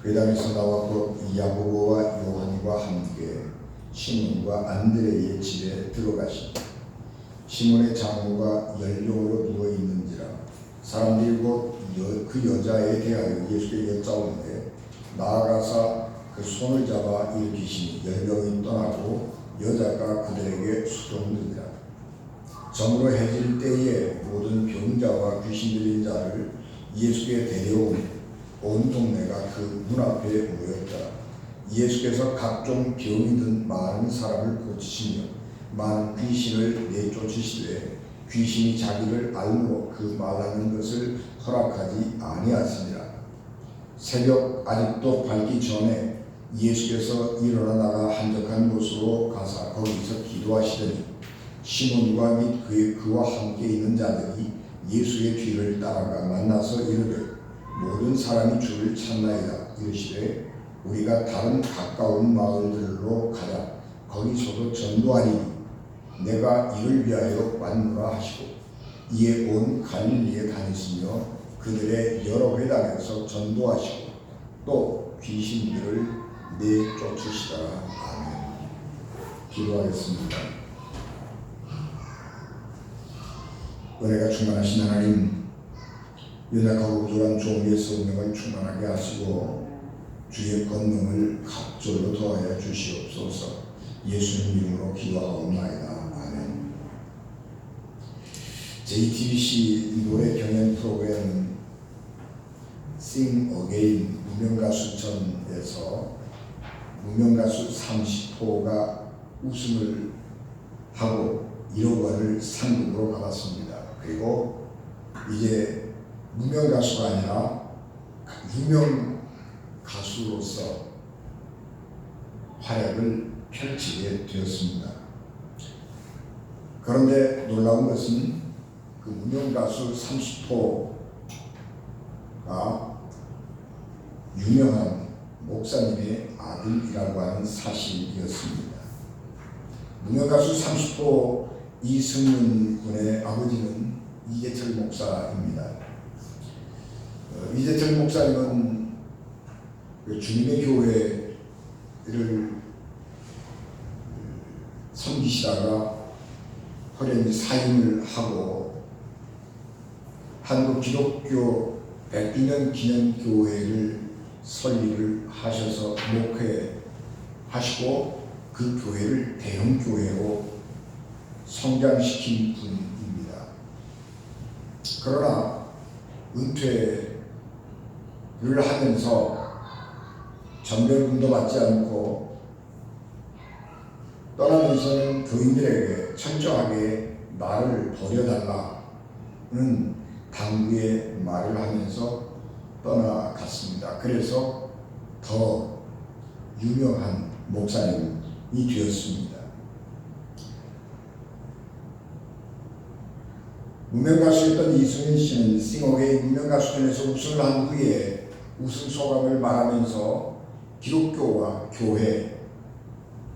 회당에서 나왔고 야고보와 요한과 함께 시몬과 안드레의 집에 들어가시니 시몬의 장모가 연령으로 누워 있는지라 사람들이 곧 그 여자에 대하여 예수께 여짜오는데 나아가사 그 손을 잡아 일으키시니 열병이 떠나고 여자가 그들에게 수종드니라. 저물어 해질 때에 모든 병자와 귀신 들린 자를 예수께 데려오니 온 동네가 그 문 앞에 모였더라. 예수께서 각종 병이 든 많은 사람을 고치시며 많은 귀신을 내쫓으시되 귀신이 자기를 알므로 그 말하는 것을 허락하지 아니하시니라. 새벽 아직도 밝기 전에 예수께서 일어나 나가 한적한 곳으로 가사 거기서 기도하시더니 시몬과 및 그와 함께 있는 자들이 예수의 뒤를 따라가 만나서 이르되 모든 사람이 주를 찾나이다. 이르시되 우리가 다른 가까운 마을들로 가자. 거기서도 전도하리니 내가 이를 위하여 왔노라 하시고 이에 온 갈릴리에 다니시며 그들의 여러 회당에서 전도하시고 또 귀신들을 내쫓으시더라. 아멘. 기도하겠습니다. 은혜가 충만하신 하나님, 연약하고 부족한 종의 성령을 충만하게 하시고 주의 권능을 갑절로 더하여 주시옵소서. 예수님 이름으로 기도하옵나이다. 아멘. JTBC 노래 경연 프로그램 Sing Again 무명가수전에서 무명가수 30호가 우승을 하고 1억 원을 상금으로 받았습니다. 그리고 이제 무명가수가 아니라 유명 가수로서 활약을 펼치게 되었습니다. 그런데 놀라운 것은 그 무명가수 30호가 유명한 목사님의 아들이라고 하는 사실이었습니다. 무명가수 30호 이승윤 군의 아버지는 이재철 목사입니다. 이재철 목사님은 주님의 교회를 섬기시다가 호련히 사임을 하고 한국 기독교 100주년 기념교회를 설립을 하셔서 목회하시고 그 교회를 대형 교회로 성장시킨 분입니다. 그러나 은퇴를 하면서 전별금도 받지 않고 떠나면서는 교인들에게 철저하게 나를 버려달라는 당부의 말을 하면서 떠나갔습니다. 그래서 더 유명한 목사님이 되었습니다. 무명가수였던 이승윤 씨는 싱어웨이 무명가수전에서 우승을 한 후에 우승 소감을 말하면서 기독교와 교회,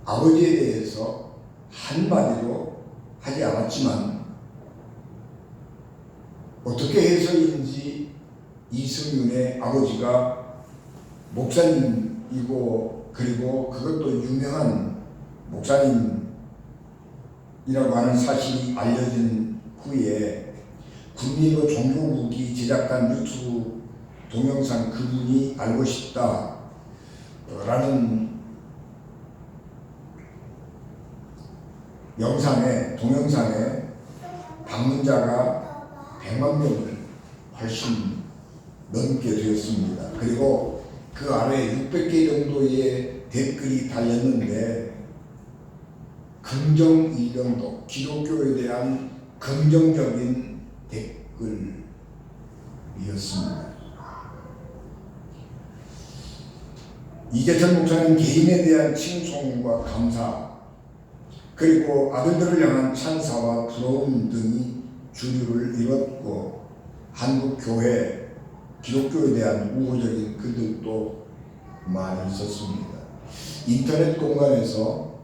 아버지에 대해서 한마디도 하지 않았지만 어떻게 해서인지 이승윤의 아버지가 목사님이고 그리고 그것도 유명한 목사님이라고 하는 사실이 알려진 후에 국민의 종교국이 제작한 유튜브 동영상 그분이 알고 싶다 라는 동영상에 방문자가 100만 명을 훨씬 넘게 되었습니다. 그리고 그 아래 600개 정도의 댓글이 달렸는데 긍정 일령도 기독교에 대한 긍정적인 댓글이었습니다. 이재철 목사님 개인에 대한 칭송과 감사 그리고 아들들을 향한 찬사와 부러움 등이 주류를 이뤘고 한국 교회, 기독교에 대한 우호적인 글들도 많이 있었습니다. 인터넷 공간에서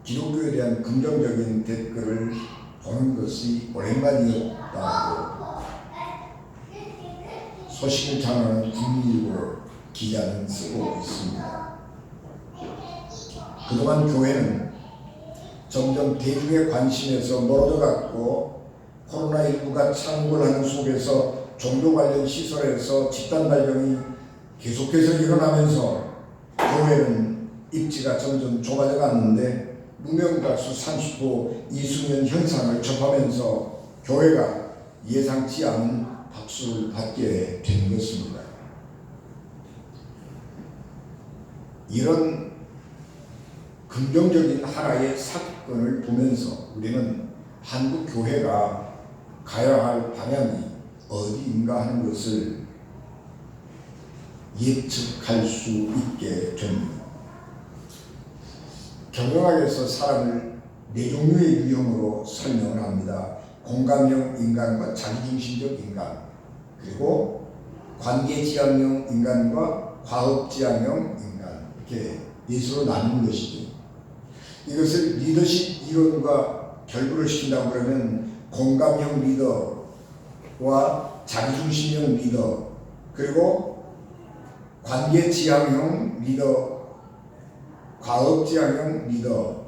기독교에 대한 긍정적인 댓글을 보는 것이 오랜만이었다고 소식을 전하는 국민일보 기자는 쓰고 있습니다. 그동안 교회는 점점 대중의 관심에서 멀어져갔고 코로나19가 창궐하는 속에서 종교 관련 시설에서 집단 발병이 계속해서 일어나면서 교회는 입지가 점점 좁아져 갔는데 무명가수 30호 이승윤 현상을 접하면서 교회가 예상치 않은 박수를 받게 된 것입니다. 이런 긍정적인 하나의 사건을 보면서 우리는 한국 교회가 가야 할 방향이 어디인가 하는 것을 예측할 수 있게 됩니다. 경영학에서 사람을 네 종류의 유형으로 설명을 합니다. 공감형 인간과 자기중심적 인간, 그리고 관계지향형 인간과 과업지향형 인간, 이렇게 넷으로 나누는 것이죠. 이것을 리더십 이론과 결부를 시킨다고 그러면 공감형 리더와 자기중심형 리더, 그리고 관계지향형 리더, 과업지향형 리더,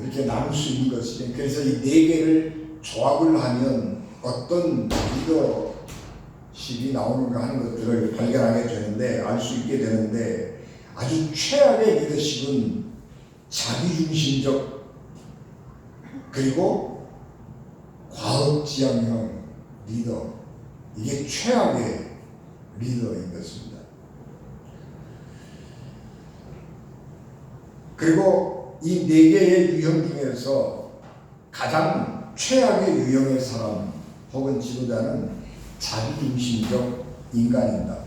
이렇게 나눌 수 있는 것이죠. 그래서 이 네 개를 조합을 하면 어떤 리더십이 나오는가 하는 것들을 발견하게 되는데, 알 수 있게 되는데, 아주 최악의 리더십은 자기중심적 그리고 과업지향형 리더, 이게 최악의 리더인 것입니다. 그리고 이 네 개의 유형 중에서 가장 최악의 유형의 사람 혹은 지도자는 자기중심적 인간입니다.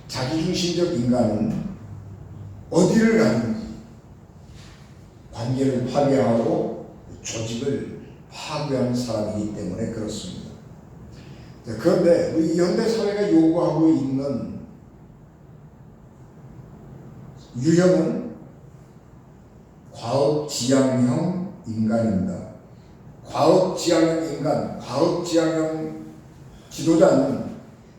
자기중심적 인간은 어디를 가든지 관계를 파괴하고 조직을 파괴하는 사람이기 때문에 그렇습니다. 그런데 우리 현대 사회가 요구하고 있는 유형은 과업지향형 인간입니다. 과업지향형 인간, 과업지향형 지도자는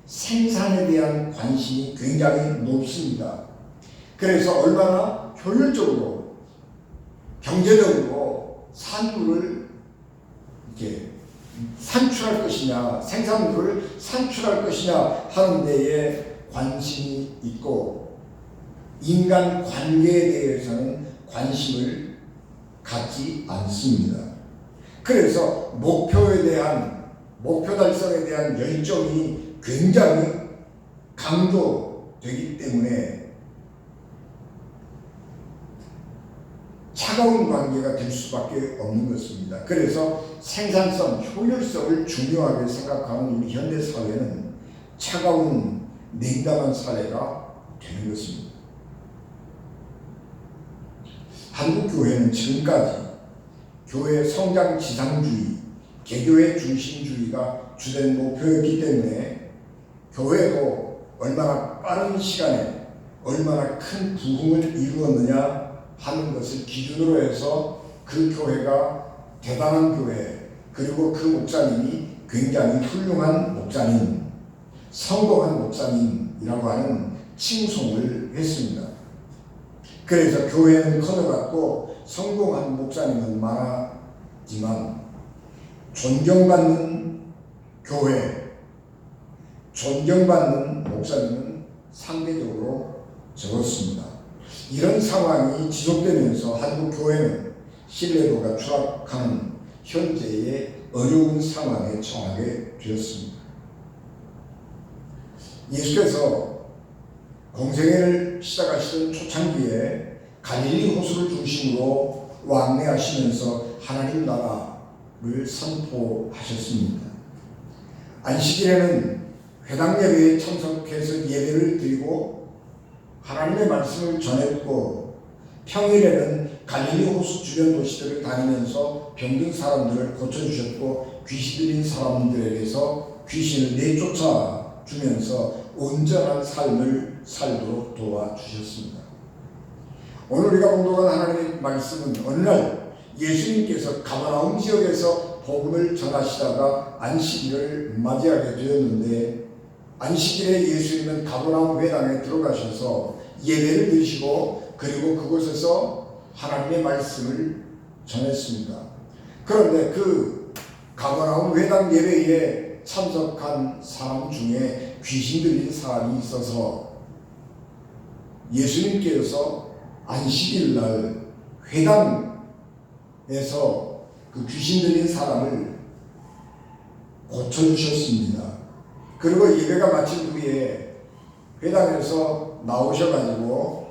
생산에 대한 관심이 굉장히 높습니다. 그래서 얼마나 효율적으로, 경제적으로 산물을 이렇게 산출할 것이냐, 생산물을 산출할 것이냐 하는 데에 관심이 있고, 인간 관계에 대해서는 관심을 갖지 않습니다. 그래서 목표 달성에 대한 열정이 굉장히 강조되기 때문에 차가운 관계가 될 수밖에 없는 것입니다. 그래서 생산성, 효율성을 중요하게 생각하는 우리 현대 사회는 차가운 냉담한 사회가 되는 것입니다. 한국 교회는 지금까지 교회 성장 지상주의, 개교의 중심주의가 주된 목표였기 때문에 교회도 얼마나 빠른 시간에 얼마나 큰 부흥을 이루었느냐 하는 것을 기준으로 해서 그 교회가 대단한 교회, 그리고 그 목사님이 굉장히 훌륭한 목사님, 성공한 목사님이라고 하는 칭송을 했습니다. 그래서 교회는 커져갔고 성공한 목사님은 많았지만 존경받는 교회, 존경받는 목사님은 상대적으로 적었습니다. 이런 상황이 지속되면서 한국 교회는 신뢰도가 추락하는 현재의 어려운 상황에 처하게 되었습니다. 예수께서 공생애를 시작하시던 초창기에 갈릴리 호수를 중심으로 왕래하시면서 하나님 나라를 선포하셨습니다. 안식일에는 회당 예배에 참석해서 예배를 드리고 하나님의 말씀을 전했고, 평일에는 갈릴리 호수 주변 도시들을 다니면서 병든 사람들을 고쳐주셨고, 귀신 들린 사람들에게서 귀신을 내쫓아 주면서 온전한 삶을 살도록 도와주셨습니다. 오늘 우리가 공독한 하나님의 말씀은 어느 날 예수님께서 가버나움 지역에서 복음을 전하시다가 안식일을 맞이하게 되었는데, 안식일에 예수님은 가버나움 회당에 들어가셔서 예배를 드리시고 그리고 그곳에서 하나님의 말씀을 전했습니다. 그런데 그 가버나움 회당 예배에 참석한 사람 중에 귀신 들린 사람이 있어서 예수님께서 안식일 날 회당에서 그 귀신 들린 사람을 고쳐주셨습니다. 그리고 예배가 마친 후에 회당에서 나오셔가지고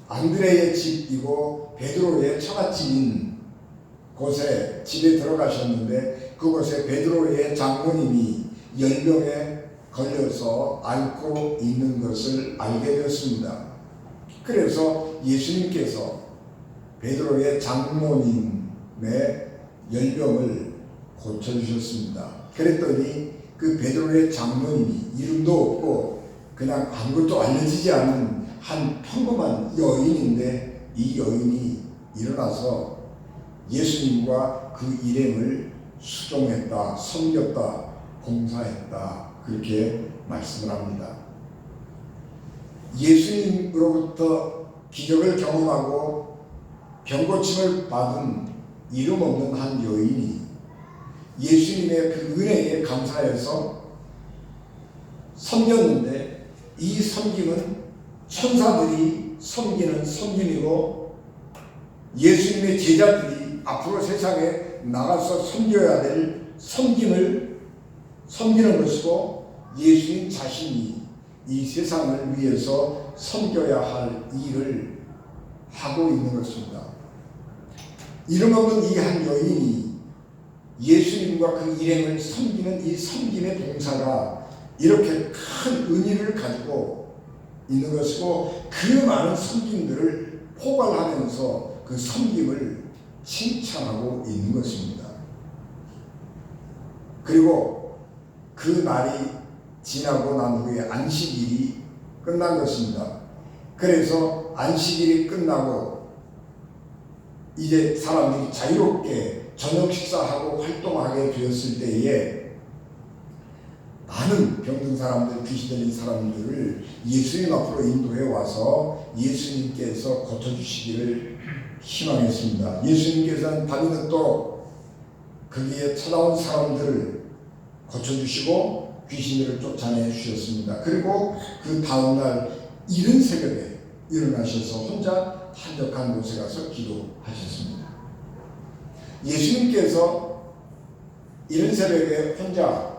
안드레의 집이고 베드로의 처갓집인 곳에 집에 들어가셨는데, 그곳에 베드로의 장모님이 열병에 걸려서 앓고 있는 것을 알게 되었습니다. 그래서 예수님께서 베드로의 장모님의 열병을 고쳐주셨습니다. 그랬더니 그 베드로의 장모님이 이름도 없고 그냥 아무것도 알려지지 않은 한 평범한 여인인데, 이 여인이 일어나서 예수님과 그 일행을 수종했다, 섬겼다, 봉사했다, 그렇게 말씀을 합니다. 예수님으로부터 기적을 경험하고 병고침을 받은 이름 없는 한 여인이 예수님의 그 은혜에 감사해서 섬겼는데, 이 섬김은 천사들이 섬기는 섬김이고 예수님의 제자들이 앞으로 세상에 나가서 섬겨야 될 섬김을 섬기는 것이고, 예수님 자신이 이 세상을 위해서 섬겨야 할 일을 하고 있는 것입니다. 이름 없는 이 한 여인이 예수님과 그 일행을 섬기는 이 섬김의 봉사가 이렇게 큰 의미를 가지고 있는 것이고, 그 많은 섬김들을 포괄하면서 그 섬김을 칭찬하고 있는 것입니다. 그리고 그 날이 지나고 난 후에 안식일이 끝난 것입니다. 그래서 안식일이 끝나고 이제 사람들이 자유롭게 저녁 식사하고 활동하게 되었을 때에 많은 병든 사람들, 귀신 들린 사람들을 예수님 앞으로 인도해 와서 예수님께서 고쳐주시기를 희망했습니다. 예수님께서는 밤이 늦도록 거기에 찾아온 사람들을 고쳐주시고 귀신들을 쫓아내 주셨습니다. 그리고 그 다음날 이른 새벽에 일어나셔서 혼자 한적한 곳에 가서 기도하셨습니다. 예수님께서 이른 새벽에 혼자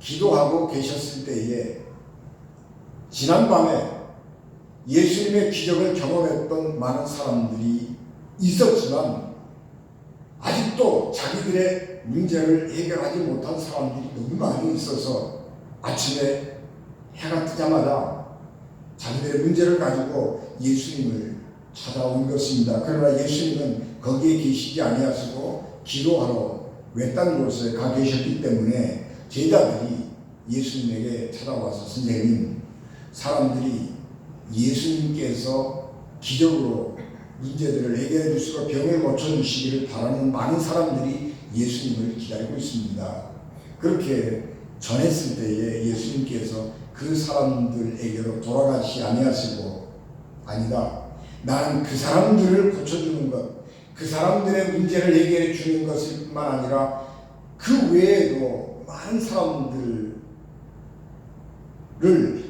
기도하고 계셨을 때에 지난밤에 예수님의 기적을 경험했던 많은 사람들이 있었지만 아직도 자기들의 문제를 해결하지 못한 사람들이 너무 많이 있어서 아침에 해가 뜨자마자 자기들의 문제를 가지고 예수님을 찾아온 것입니다. 그러나 예수님은 거기에 계시지 아니하시고 기도하러 외딴 곳에 가 계셨기 때문에 제자들이 예수님에게 찾아와서 선생님, 사람들이 예수님께서 기적으로 문제들을 해결해 주시고 병을 고쳐주시기를 바라는 많은 사람들이 예수님을 기다리고 있습니다. 그렇게 전했을 때에 예수님께서 그 사람들에게로 돌아가시 아니하시고 아니다, 나는 그 사람들을 고쳐주는 것, 그 사람들의 문제를 해결해 주는 것일 뿐만 아니라 그 외에도 많은 사람들을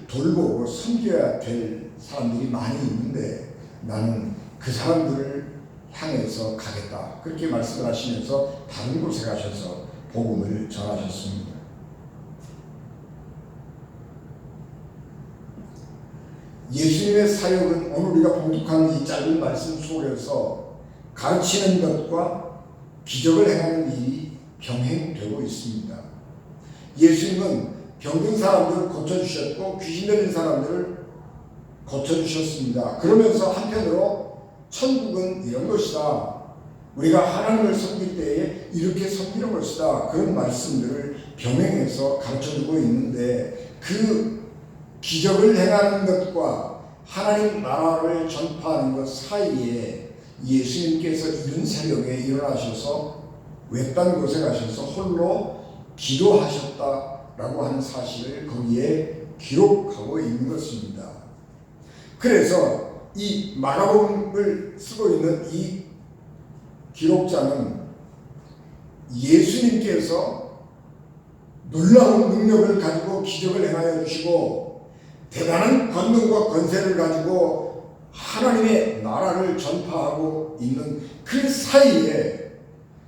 돌보고 섬겨야 될 사람들이 많이 있는데 나는 그 사람들을 향해서 가겠다, 그렇게 말씀을 하시면서 다른 곳에 가셔서 복음을 전하셨습니다. 예수님의 사역은 오늘 우리가 봉독한 이 짧은 말씀 속에서 가르치는 것과 기적을 행하는 일이 병행되고 있습니다. 예수님은 병든 사람들을 고쳐주셨고 귀신 들린 사람들을 고쳐주셨습니다. 그러면서 한편으로 천국은 이런 것이다, 우리가 하나님을 섬길 때에 이렇게 섬기는 것이다, 그런 말씀들을 병행해서 가르쳐주고 있는데 그 기적을 행하는 것과 하나님 나라를 전파하는 것 사이에 예수님께서 이른 새벽에 일어나셔서 외딴 곳에 가셔서 홀로 기도하셨다라고 하는 사실을 거기에 기록하고 있는 것입니다. 그래서 이 마가복음을 쓰고 있는 이 기록자는 예수님께서 놀라운 능력을 가지고 기적을 행하여 주시고 대단한 권능과 권세를 가지고 하나님의 나라를 전파하고 있는 그 사이에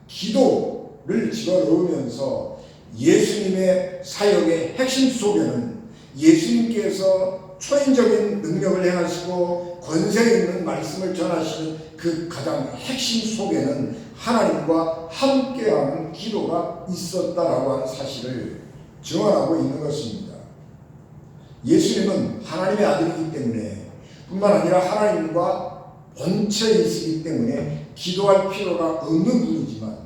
기도를 집어넣으면서 예수님의 사역의 핵심 속에는 예수님께서 초인적인 능력을 행하시고 권세 있는 말씀을 전하시는 그 가장 핵심 속에는 하나님과 함께하는 기도가 있었다라고 하는 사실을 증언하고 있는 것입니다. 예수님은 하나님의 아들이기 때문에 뿐만 아니라 하나님과 본체에 있기 때문에 기도할 필요가 없는 분이지만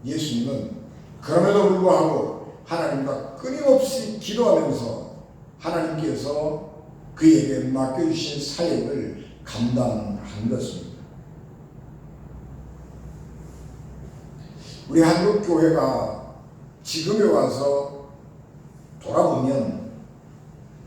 예수님은 그럼에도 불구하고 하나님과 끊임없이 기도하면서 하나님께서 그에게 맡겨주신 사역을 감당한 것입니다. 우리 한국교회가 지금에 와서 돌아보면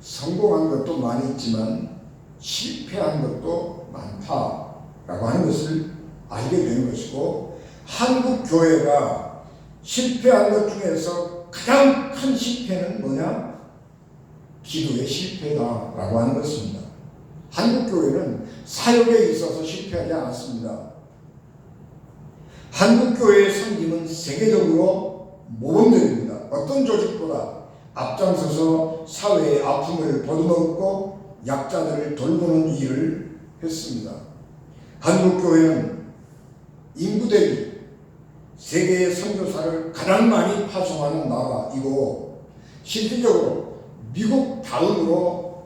성공한 것도 많이 있지만 실패한 것도 많다라고 하는 것을 알게 되는 것이고, 한국교회가 실패한 것 중에서 가장 큰 실패는 뭐냐? 기도의 실패다라고 하는 것입니다. 한국교회는 사역에 있어서 실패하지 않았습니다. 한국교회의 섬김은 세계적으로 모범적입니다. 어떤 조직보다 앞장서서 사회의 아픔을 보듬었고 약자들을 돌보는 일을 했습니다. 한국교회는 인구 대비 세계의 선교사를 가장 많이 파송하는 나라이고, 실질적으로 미국 다음으로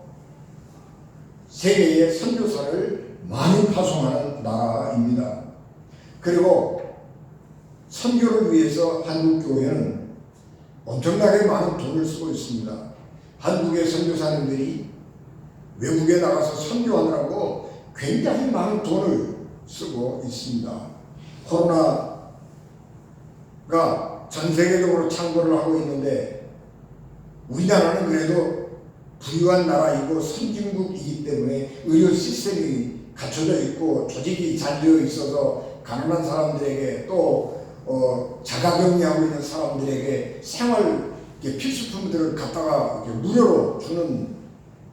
세계의 선교사를 많이 파송하는 나라입니다. 그리고 선교를 위해서 한국교회는 엄청나게 많은 돈을 쓰고 있습니다. 한국의 선교사님들이 외국에 나가서 선교하느라고 굉장히 많은 돈을 쓰고 있습니다. 코로나가 전 세계적으로 창궐을 하고 있는데 우리나라는 그래도 부유한 나라이고 선진국이기 때문에 의료 시스템이 갖춰져 있고 조직이 잘 되어 있어서 가난한 사람들에게 또 자가격리하고 있는 사람들에게 생활 필수품들을 갖다가 무료로 주는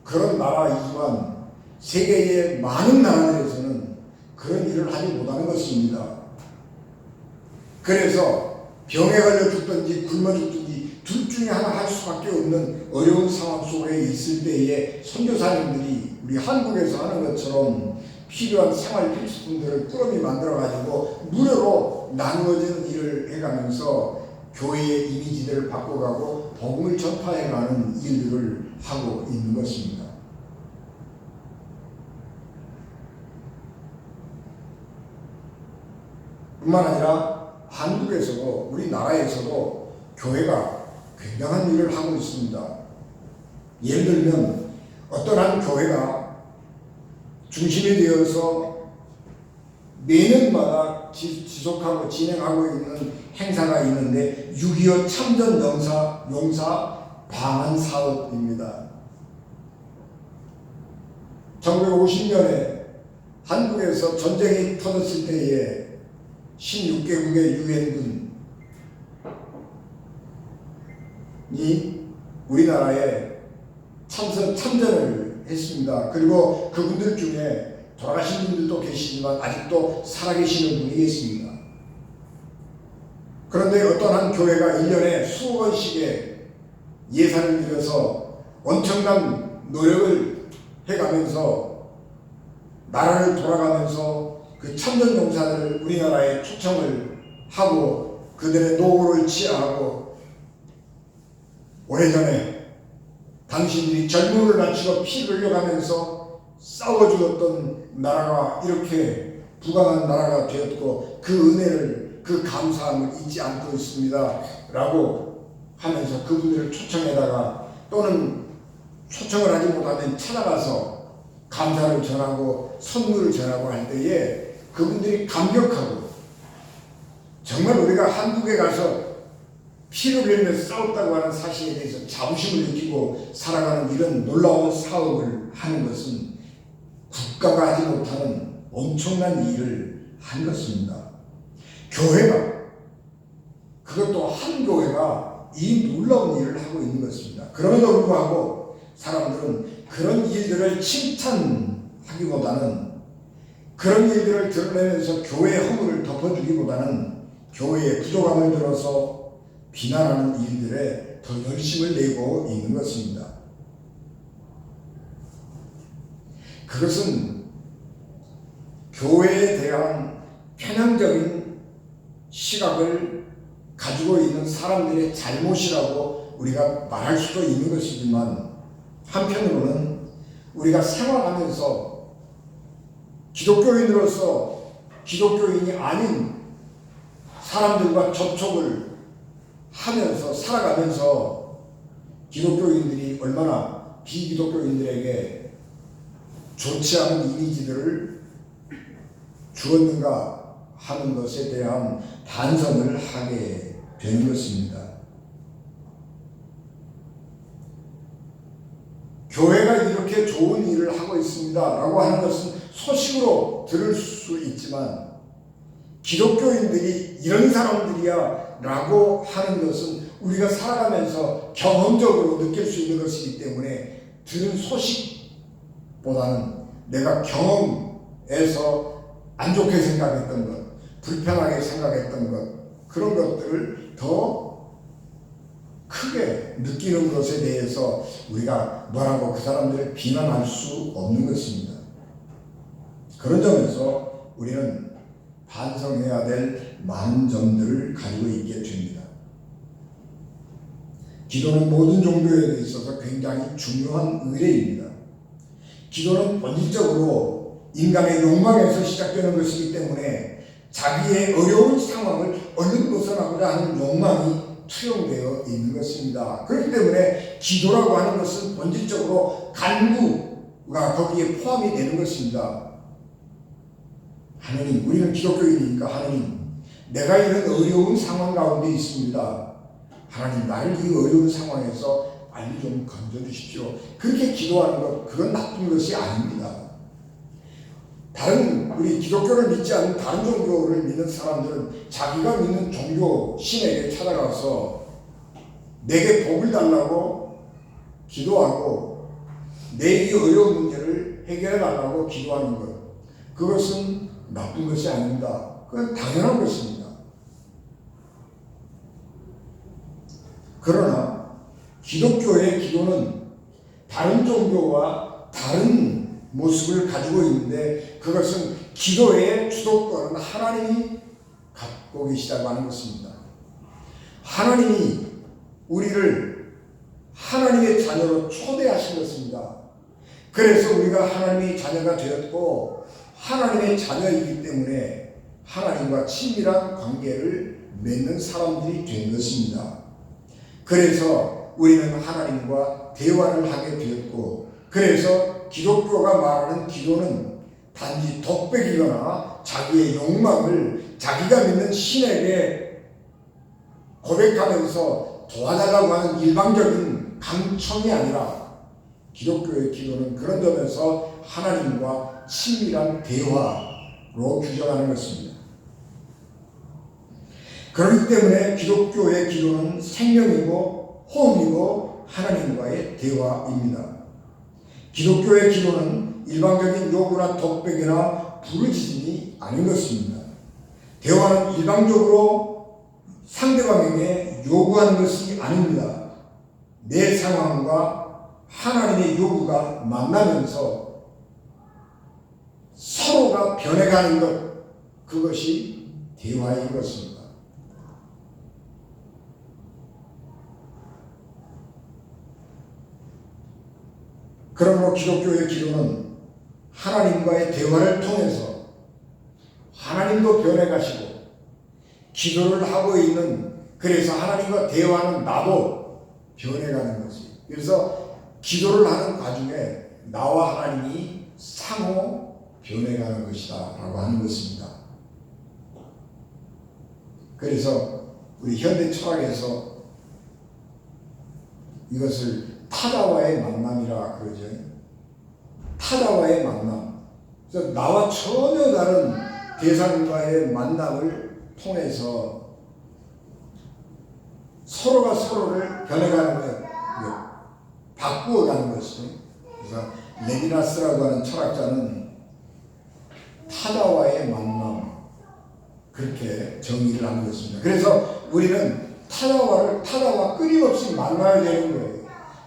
그런 나라이지만 세계의 많은 나라들에서는 그런 일을 하지 못하는 것입니다. 그래서 병에 걸려 죽든지 굶어 죽든지 둘 중에 하나 할 수밖에 없는 어려운 상황 속에 있을 때에 선교사님들이 우리 한국에서 하는 것처럼 필요한 생활 필수품들을 꾸러미 만들어 가지고 무료로 나누어지는 일을 해가면서 교회의 이미지들을 바꿔가고 복음을 전파해가는 일들을 하고 있는 것입니다. 뿐만 아니라 한국에서도 우리나라에서도 교회가 굉장한 일을 하고 있습니다. 예를 들면 어떤 한 교회가 중심이 되어서 매년마다 지속하고 진행하고 있는 행사가 있는데 6.25 참전 용사 방한 사업입니다. 1950년에 한국에서 전쟁이 터졌을 때에 16개국의 유엔군이 우리나라에 참전을 했습니다. 그리고 그분들 중에 돌아가신 분들도 계시지만 아직도 살아계시는 분이 계십니다. 그런데 어떤 한 교회가 1년에 수억 원씩의 예산을 들여서 엄청난 노력을 해가면서 나라를 돌아가면서 그 참전용사들을 우리나라에 초청을 하고 그들의 노고를 치하하고 오래전에 당신들이 젊음을 바치고 피를 흘려가면서 싸워 죽었던 나라가 이렇게 부강한 나라가 되었고 그 은혜를 그 감사함을 잊지 않고 있습니다 라고 하면서 그분들을 초청해다가 또는 초청을 하지 못하면 찾아가서 감사를 전하고 선물을 전하고 할 때에 그분들이 감격하고 정말 우리가 한국에 가서 피를 흘리면서 싸웠다고 하는 사실에 대해서 자부심을 느끼고 살아가는 이런 놀라운 사업을 하는 것은 국가가 하지 못하는 엄청난 일을 한 것입니다. 교회가, 그것도 한 교회가 이 놀라운 일을 하고 있는 것입니다. 그럼에도 불구하고 사람들은 그런 일들을 칭찬하기보다는 그런 일들을 드러내면서 교회의 허물을 덮어주기보다는 교회의 부족함을 들어서 비난하는 일들에 더 열심을 내고 있는 것입니다. 그것은 교회에 대한 편향적인 시각을 가지고 있는 사람들의 잘못이라고 우리가 말할 수도 있는 것이지만 한편으로는 우리가 생활하면서 기독교인으로서 기독교인이 아닌 사람들과 접촉을 하면서 살아가면서 기독교인들이 얼마나 비기독교인들에게 좋지 않은 이미지들을 주었는가 하는 것에 대한 반성을 하게 되는 것입니다. 교회가 이렇게 좋은 일을 하고 있습니다 라고 하는 것은 소식으로 들을 수 있지만 기독교인들이 이런 사람들이야 라고 하는 것은 우리가 살아가면서 경험적으로 느낄 수 있는 것이기 때문에 들은 소식보다는 내가 경험에서 안 좋게 생각했던 것, 불편하게 생각했던 것, 그런 것들을 더 크게 느끼는 것에 대해서 우리가 뭐라고 그 사람들을 비난할 수 없는 것입니다. 그런 점에서 우리는 반성해야 될 많은 점들을 가지고 있게 됩니다. 기도는 모든 종교에 있어서 굉장히 중요한 의례입니다. 기도는 본질적으로 인간의 욕망에서 시작되는 것이기 때문에 자기의 어려운 상황을 얼른 벗어나고자 하는 욕망이 투영되어 있는 것입니다. 그렇기 때문에 기도라고 하는 것은 본질적으로 간구가 거기에 포함이 되는 것입니다. 하느님, 우리는 기독교인이니까 하느님, 내가 이런 어려운 상황 가운데 있습니다. 하나님, 나를 이 어려운 상황에서 빨리 좀 건져주십시오. 그렇게 기도하는 것, 그건 나쁜 것이 아닙니다. 다른 우리 기독교를 믿지 않는 다른 종교를 믿는 사람들은 자기가 믿는 종교 신에게 찾아가서 내게 복을 달라고 기도하고 내 이 어려운 문제를 해결해 달라고 기도하는 것, 그것은 나쁜 것이 아닙니다. 그건 당연한 것입니다. 그러나 기독교의 기도는 다른 종교와 다른 모습을 가지고 있는데, 그것은 기도의 주도권은 하나님이 갖고 계시다고 하는 것입니다. 하나님이 우리를 하나님의 자녀로 초대하신 것입니다. 그래서 우리가 하나님의 자녀가 되었고 하나님의 자녀이기 때문에 하나님과 친밀한 관계를 맺는 사람들이 된 것입니다. 그래서 우리는 하나님과 대화를 하게 되었고, 그래서 기독교가 말하는 기도는 단지 독백이거나 자기의 욕망을 자기가 믿는 신에게 고백하면서 도와달라고 하는 일방적인 강청이 아니라, 기독교의 기도는 그런 점에서 하나님과 친밀한 대화로 규정하는 것입니다. 그렇기 때문에 기독교의 기도는 생명이고 호흡이고 하나님과의 대화입니다. 기독교의 기도는 일방적인 요구나 독백이나 부르짖음이 아닌 것입니다. 대화는 일방적으로 상대방에게 요구하는 것이 아닙니다. 내 상황과 하나님의 요구가 만나면서 서로가 변해가는 것, 그것이 대화인 것입니다. 그러므로 기독교의 기도는 하나님과의 대화를 통해서 하나님도 변해가시고 기도를 하고 있는, 그래서 하나님과 대화하는 나도 변해가는 것이, 그래서 기도를 하는 과정에 나와 하나님이 상호 변해가는 것이다 라고 하는 것입니다. 그래서 우리 현대 철학에서 이것을 타자와의 만남이라 그러죠. 타자와의 만남. 그래서 나와 전혀 다른 대상과의 만남을 통해서 서로가 서로를 변해가는 것, 바꾸어가는 것이죠. 그래서 레비나스라고 하는 철학자는 타자와의 만남, 그렇게 정의를 하는 것입니다. 그래서 우리는 타자와 끊임없이 만나야 되는 거예요.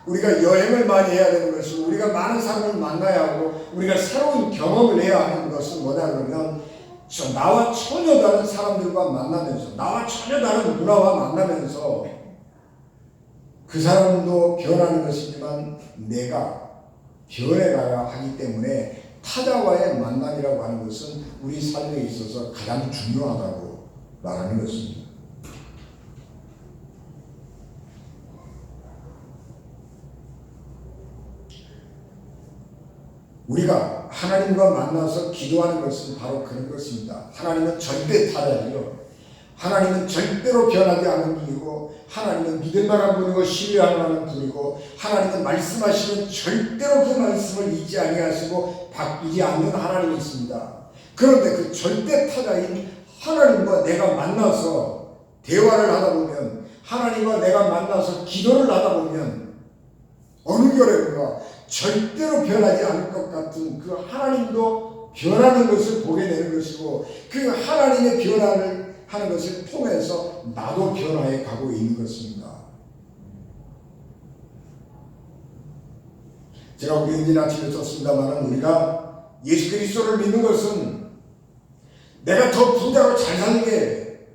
우리가 여행을 많이 해야 되는 것이고, 우리가 많은 사람을 만나야 하고, 우리가 새로운 경험을 해야 하는 것은 뭐냐 그러면, 나와 전혀 다른 사람들과 만나면서, 나와 전혀 다른 문화와 만나면서 그 사람도 변하는 것이지만 내가 변해가야 하기 때문에 타자와의 만남이라고 하는 것은 우리 삶에 있어서 가장 중요하다고 말하는 것입니다. 우리가 하나님과 만나서 기도하는 것은 바로 그런 것입니다. 하나님은 절대 타자이요, 하나님은 절대로 변하지 않는 분이고, 하나님은 믿을 만한 분이고 신뢰할 만한 분이고, 하나님은 말씀하시면 절대로 그 말씀을 잊지 아니하시고 바뀌지 않는 하나님이 있습니다. 그런데 그 절대 타자인 하나님과 내가 만나서 대화를 하다 보면, 하나님과 내가 만나서 기도를 하다 보면 어느 결에인가 절대로 변하지 않을 것 같은 그 하나님도 변하는 것을 보게 되는 것이고, 그 하나님의 변화를 하는 것을 통해서 나도 변화해 가고 있는 것입니다. 제가 우리 은진 아침에 썼습니다만, 우리가 예수 그리스도를 믿는 것은 내가 더 부자로 잘 사는 게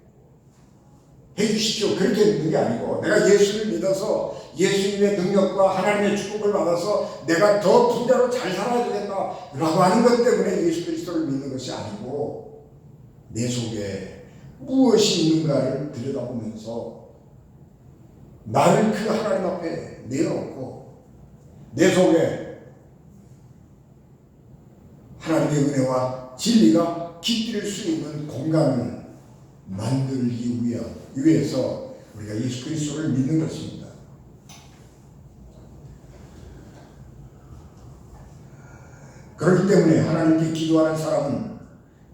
해주십시오, 그렇게 믿는 게 아니고, 내가 예수를 믿어서 예수님의 능력과 하나님의 축복을 받아서 내가 더 부자로 잘 살아야 되겠다 라고 하는 것 때문에 예수 그리스도를 믿는 것이 아니고, 내 속에 무엇이 있는가를 들여다보면서 나를 그 하나님 앞에 내어놓고 내 속에 하나님의 은혜와 진리가 깃들 수 있는 공간을 만들기 위해서 우리가 예수 그리스도를 믿는 것입니다. 그렇기 때문에 하나님께 기도하는 사람은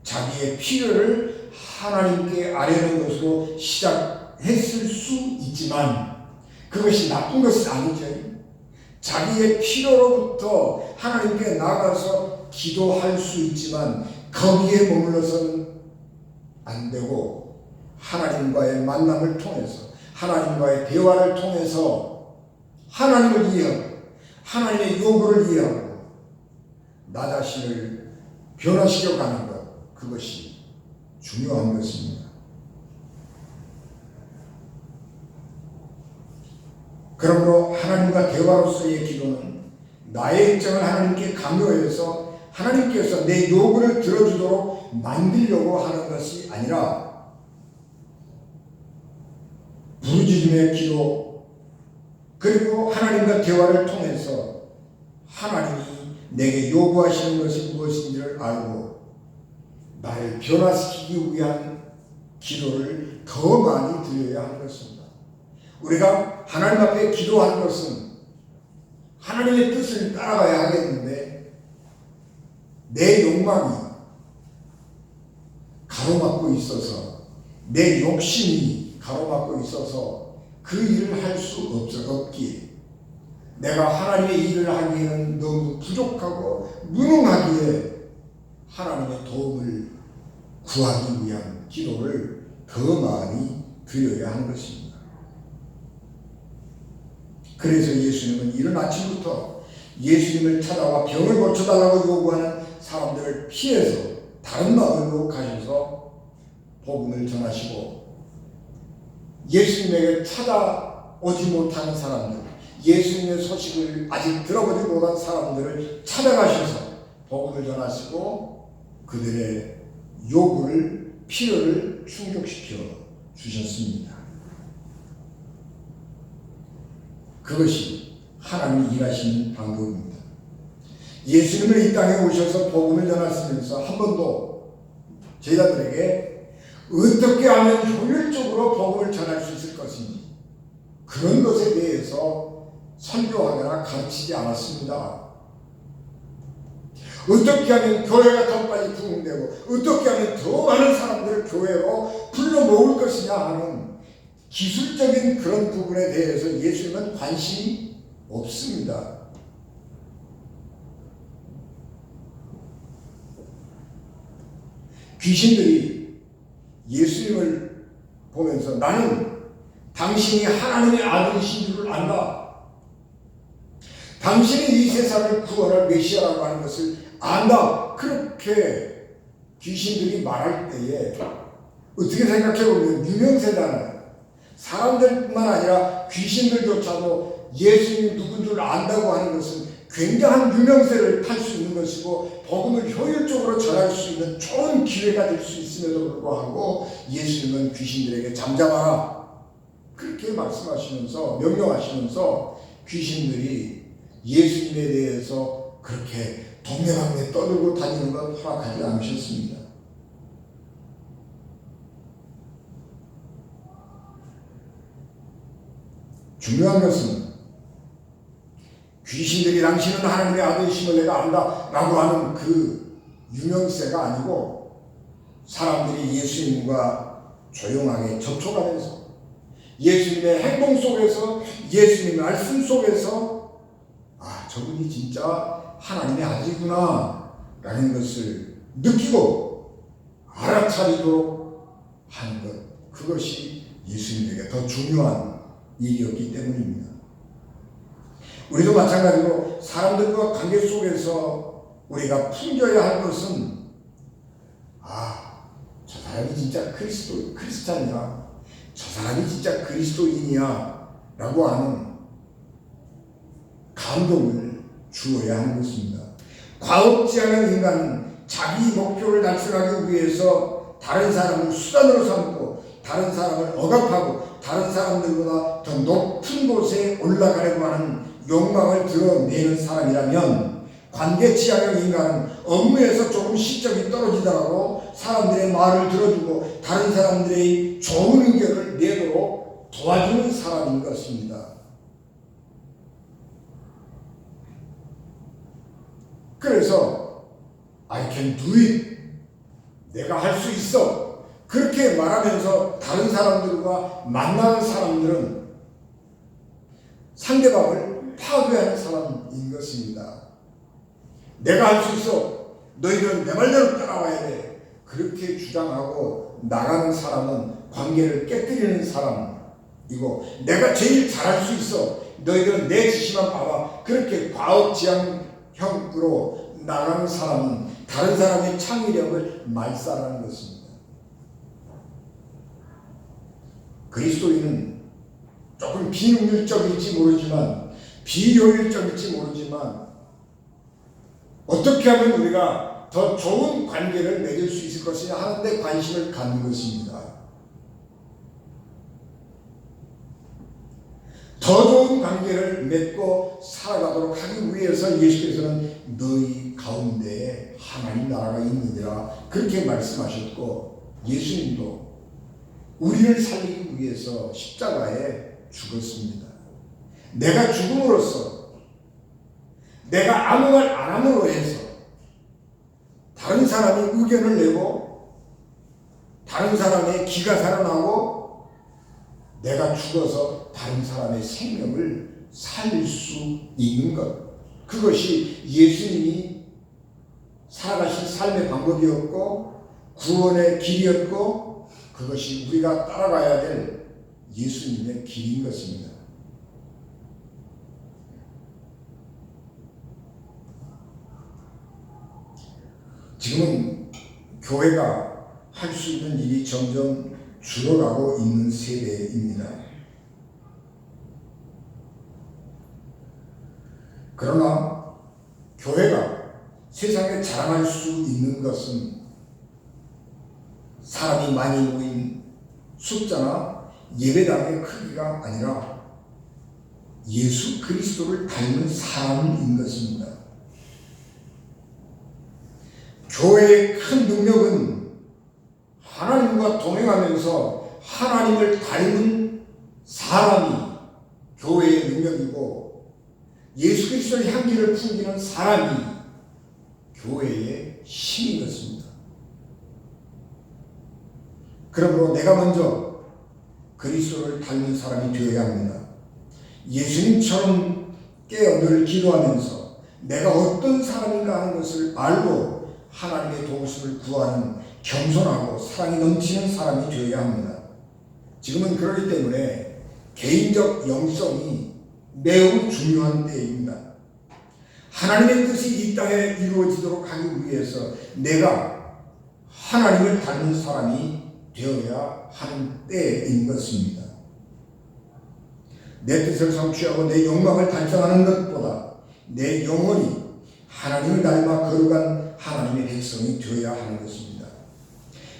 자기의 필요를 하나님께 아뢰는 것으로 시작했을 수 있지만 그것이 나쁜 것은 아니죠. 자기의 필요로부터 하나님께 나아가서 기도할 수 있지만 거기에 머물러서는 안 되고 하나님과의 만남을 통해서 하나님과의 대화를 통해서 하나님을 이해하고 하나님의 요구를 이해하고 나 자신을 변화시켜 가는 것, 그것이 중요한 것입니다. 그러므로 하나님과 대화로서의 기도는 나의 입장을 하나님께 강요해서 하나님께서 내 요구를 들어주도록 만들려고 하는 것이 아니라 부르짖음의 기도, 그리고 하나님과 대화를 통해서 하나님이 내게 요구하시는 것이 무엇인지를 알고 나를 변화시키기 위한 기도를 더 많이 드려야 하는 것입니다. 우리가 하나님 앞에 기도하는 것은 하나님의 뜻을 따라가야 하겠는데 내 욕망이 가로막고 있어서 내 욕심이 가로막고 있어서 그 일을 할 수 없기에 내가 하나님의 일을 하기에는 너무 부족하고 무능하기에 하나님의 도움을 구하기 위한 기도를 더 많이 드려야 하는 것입니다. 그래서 예수님은 이른 아침부터 예수님을 찾아와 병을 고쳐달라고 요구하는 사람들을 피해서 다른 마을로 가셔서 복음을 전하시고 예수님에게 찾아오지 못하는 사람들, 예수님의 소식을 아직 들어보지 못한 사람들을 찾아가셔서 복음을 전하시고 그들의 요구를, 필요를 충족시켜 주셨습니다. 그것이 하나님이 일하시는 방법입니다. 예수님을 이 땅에 오셔서 복음을 전하시면서 한 번도 제자들에게 어떻게 하면 효율적으로 복음을 전할 수 있을 것인지 그런 것에 대해서 설교하거나 가르치지 않았습니다. 어떻게 하면 교회가 더 빨리 부흥되고 어떻게 하면 더 많은 사람들을 교회로 불러 모을 것이냐 하는 기술적인 그런 부분에 대해서 예수님은 관심이 없습니다. 귀신들이 예수님을 보면서 나는 당신이 하나님의 아들이신 줄을 안다. 당신이 이 세상을 구원할 메시아라고 하는 것을 안다. 그렇게 귀신들이 말할 때에 어떻게 생각해보면 유명세잖아요. 사람들뿐만 아니라 귀신들조차도 예수님이 누군 줄 안다고 하는 것은 굉장한 유명세를 탈 수 있는 것이고 복음을 효율적으로 전할 수 있는 좋은 기회가 될 수 있음에도 불구하고 예수님은 귀신들에게 잠잠하라 그렇게 말씀하시면서 명령하시면서 귀신들이 예수님에 대해서 그렇게 동네방네 떠들고 다니는 건 허락하지 않으셨습니다. 중요한 것은 귀신들이 당신은 하나님의 아들이심을 내가 안다 라고 하는 그 유명세가 아니고 사람들이 예수님과 조용하게 접촉하면서 예수님의 행동 속에서 예수님의 말씀 속에서 아 저분이 진짜 하나님의 아들이구나 라는 것을 느끼고 알아차리도록 하는 것, 그것이 예수님에게 더 중요한 일이었기 때문입니다. 우리도 마찬가지로 사람들과 관계 속에서 우리가 풍겨야 할 것은 저 사람이 진짜 크리스찬이야, 저 사람이 진짜 그리스도인이야 라고 하는 감동을 주어야 하는 것입니다. 과업지 않은 인간은 자기 목표를 달성하기 위해서 다른 사람을 수단으로 삼고 다른 사람을 억압하고 다른 사람들보다 더 높은 곳에 올라가려고 하는 욕망을 드러내는 사람이라면 관계 지향형 인간은 업무에서 조금 실적이 떨어지더라도 사람들의 말을 들어주고 다른 사람들의 좋은 의견을 내도록 도와주는 사람인 것입니다. 그래서 I can do it. 내가 할 수 있어. 그렇게 말하면서 다른 사람들과 만나는 사람들은 상대방을 파괴하는 사람인 것입니다. 내가 할 수 있어. 너희들은 내 말대로 따라와야 돼. 그렇게 주장하고 나가는 사람은 관계를 깨뜨리는 사람이고, 내가 제일 잘할 수 있어. 너희들은 내 지시만 봐봐. 그렇게 과업지향형으로 나가는 사람은 다른 사람의 창의력을 말살하는 것입니다. 그리스도인은 조금 비능률적일지 모르지만, 비효율적일지 모르지만, 어떻게 하면 우리가 더 좋은 관계를 맺을 수 있을 것이냐 하는 데 관심을 갖는 것입니다. 더 좋은 관계를 맺고 살아가도록 하기 위해서 예수께서는 너희 가운데에 하나님 나라가 있느니라 그렇게 말씀하셨고, 예수님도 우리를 살리기 위해서 십자가에 죽었습니다. 내가 죽음으로써, 내가 아무 말 안 함으로 해서 다른 사람이 의견을 내고 다른 사람의 기가 살아나고 내가 죽어서 다른 사람의 생명을 살릴 수 있는 것, 그것이 예수님이 살아가신 삶의 방법이었고 구원의 길이었고, 그것이 우리가 따라가야 될 예수님의 길인 것입니다. 지금은 교회가 할 수 있는 일이 점점 줄어가고 있는 세대입니다. 그러나 교회가 세상에 자랑할 수 있는 것은 사람이 많이 모인 숫자나 예배당의 크기가 아니라 예수 그리스도를 닮은 사람인 것입니다. 교회의 큰 능력은 하나님과 동행하면서 하나님을 닮은 사람이 교회의 능력이고, 예수 그리스도의 향기를 풍기는 사람이 교회의 힘인 것입니다. 그러므로 내가 먼저 그리스도를 닮은 사람이 되어야 합니다. 예수님처럼 깨어 늘 기도하면서 내가 어떤 사람인가 하는 것을 알고 하나님의 도우심을 구하는 겸손하고 사랑이 넘치는 사람이 되어야 합니다. 지금은 그렇기 때문에 개인적 영성이 매우 중요한 때입니다. 하나님의 뜻이 이 땅에 이루어지도록 하기 위해서 내가 하나님을 닮은 사람이 되어야 하는 때인 것입니다. 내 뜻을 성취하고 내 욕망을 달성하는 것보다 내 영혼이 하나님을 닮아 거룩한 하나님의 백성이 되어야 하는 것입니다.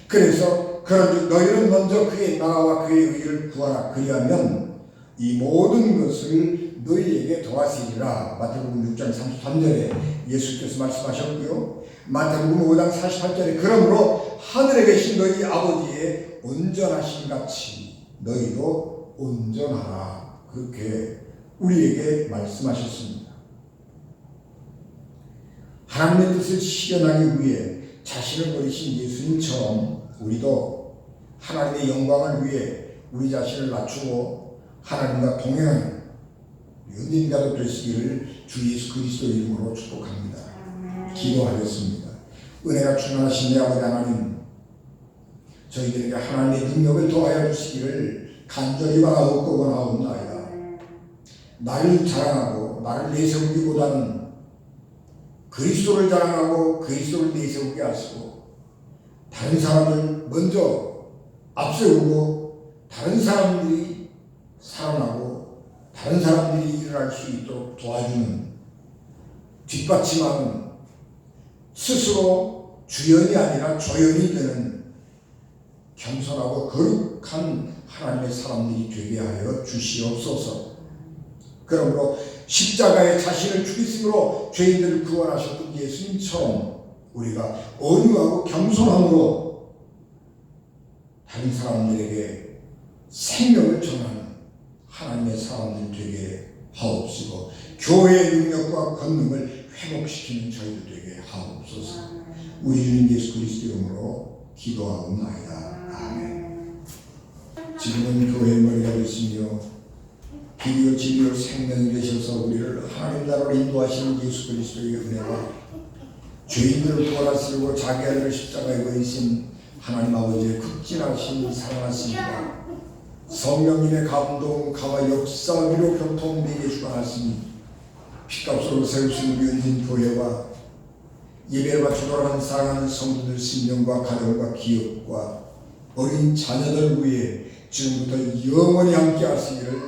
그래서 그런즉 너희는 먼저 그의 나라와 그의 의를 구하라. 그리하면 이 모든 것을 너희에게 더하시리라. 마태복음 6장 33절에 예수께서 말씀하셨고요. 마태복음 5장 48절에 그러므로 하늘에 계신 너희 아버지의 온전하신 같이 너희도 온전하라. 그렇게 우리에게 말씀하셨습니다. 하나님의 뜻을 실현하기 위해 자신을 버리신 예수님처럼 우리도 하나님의 영광을 위해 우리 자신을 낮추고 하나님과 동행하는 은인자도 되시기를 주 예수 그리스도 이름으로 축복합니다. 기도하겠습니다. 은혜가 충만하신 내 아버지 하나님, 저희들에게 하나님의 능력을 더하여 주시기를 간절히 바라옵고 원하옵나이다. 나를 자랑하고 나를 내세우기보다는 그리스도를 자랑하고 그리스도를 내세우게 하시고, 다른 사람을 먼저 앞세우고 다른 사람들이 살아나고 다른 사람들이 일어날 수 있도록 도와주는, 뒷받침하는, 스스로 주연이 아니라 조연이 되는 겸손하고 거룩한 하나님의 사람들이 되게 하여 주시옵소서. 그러므로 십자가에 자신을 죽이심으로 죄인들을 구원하셨던 예수님처럼 우리가 온유하고 겸손함으로 다른 사람들에게 생명을 전하는 하나님의 사람들 되게 하옵시고, 교회의 능력과 권능을 회복시키는 저희들 되게 하옵소서. 우리 주님 예수 그리스도 이름으로 기도하옵나이다. 아멘. 지금은 교회의 머리가 되시며 길이요 진리요 생명이 되셔서 우리를 하나님 나라로 인도하시는 예수 그리스도의 은혜와 죄인들을 구원하시고 자기 아들을 십자가에 거이신 하나님 아버지의 극진하신 사랑하심과 성령님의 감동, 가와 역사, 위로 교통, 내게 주관하시니 피값으로 세우신 우리 은진 교회와 예배를 바쳐 돌아가는 사랑하는 성도들 심령과 가정과 기업과 어린 자녀들 위해 지금부터 영원히 함께 하시기를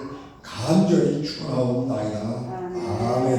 간절히 축원하옵나이다. 아멘.